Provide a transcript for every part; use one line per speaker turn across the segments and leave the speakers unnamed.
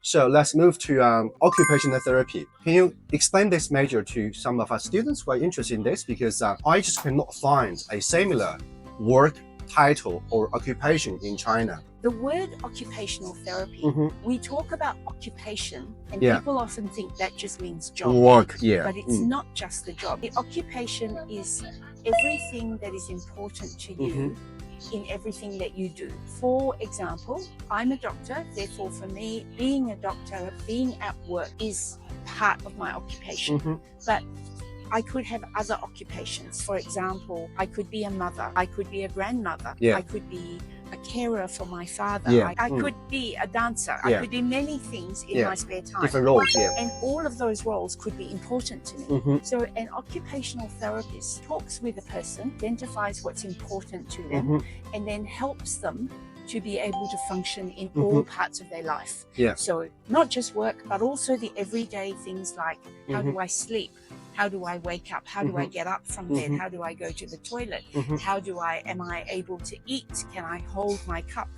So let's move to occupational therapy. Can you explain this major to some of our students who are interested in this? Because I just cannot find a similar work title or occupation in China.
The word occupational therapy, we talk about occupation and people often think that just means job.
Work,
But it's not just the job. The occupation is everything that is important to you in everything that you do. For example, I'm a doctor, therefore for me, being a doctor, being at work is part of my occupation. But I could have other occupations. For example, I could be a mother, I could be a grandmother, I could be a carer for my father, I could be a dancer, I could do many things in my spare time.
Different roles,
And all of those roles could be important to me. So an occupational therapist talks with a person, identifies what's important to them, and then helps them to be able to function in all parts of their life. So not just work, but also the everyday things like how do I sleep? How do I wake up? How do I get up from bed? How do I go to the toilet? Am I able to eat? Can I hold my cup?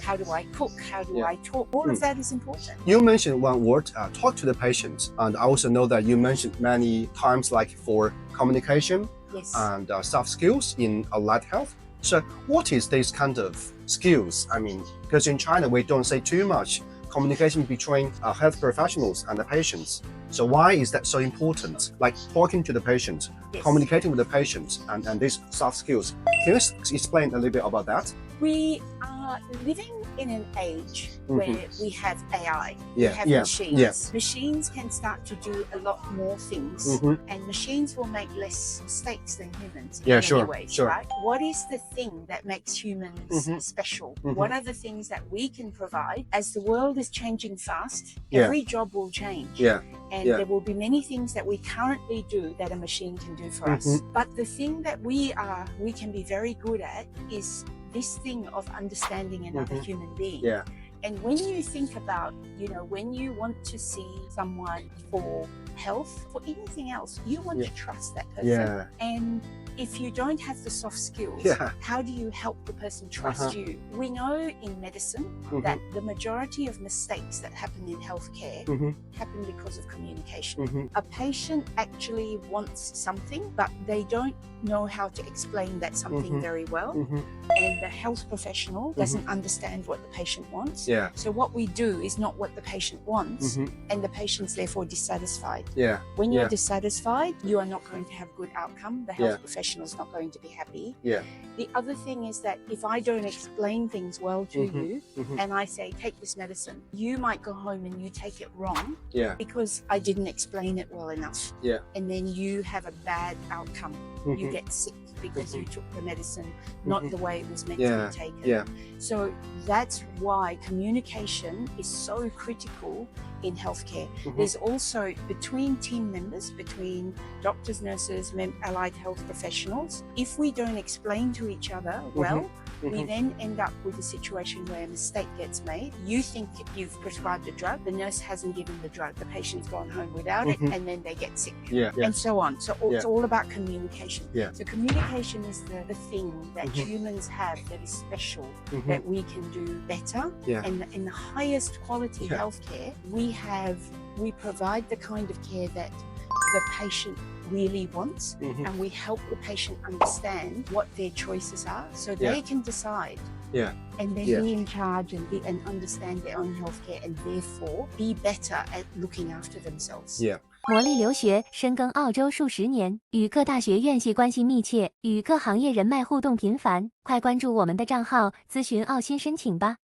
How do I cook? How do I talk? All of that is important.
You mentioned one word, talk to the patient. And I also know that you mentioned many times like for communication and soft skills in allied health. So what is this kind of skills? I mean, because in China, we don't say too much communication between health professionals and the patients. So why is that so important? Like talking to the patient, communicating with the patient, and these soft skills. Can you explain a little bit about that?
We are living in an age where we have AI, we have machines. Machines can start to do a lot more things, and machines will make less mistakes than humans in many ways, right? What is the thing that makes humans special? What are the things that we can provide? As the world is changing fast, every job will change. And there will be many things that we currently do that a machine can do for us. But the thing that we can be very good at is this thing of understanding another human being. And when you think about, when you want to see someone for health, for anything else, you want to trust that person. And if you don't have the soft skills, how do you help the person trust you? We know in medicine that the majority of mistakes that happen in healthcare happen because of communication. A patient actually wants something, but they don't know how to explain that something very well. And the health professional doesn't understand what the patient wants. So what we do is not what the patient wants, and the patient's therefore dissatisfied. When you're dissatisfied, you are not going to have good outcome. The health professional is not going to be happy. The other thing is that if I don't explain things well to you, and I say, take this medicine, you might go home and you take it wrong because I didn't explain it well enough. And then you have a bad outcome. You get sick because you took the medicine not the way it was meant to be taken. So that's why communication is so critical in healthcare. There's also between team members, between doctors, nurses, allied health professionals, if we don't explain to each other well, we then end up with a situation where a mistake gets made. You think you've prescribed a drug, the nurse hasn't given the drug, the patient's gone home without it, and then they get sick, and so on. So it's all about communication. So communication is the thing that humans have that is special, that we can do better. And in the highest quality healthcare, we provide the kind of care that the patient really wants, and we help the patient understand what their choices are so they can decide and then be in charge and understand their own healthcare and therefore be better at looking after themselves.
魔力留学，深耕澳洲数十年，与各大学院系关系密切，与各行业人脉互动频繁。快关注我们的账号，咨询澳新申请吧。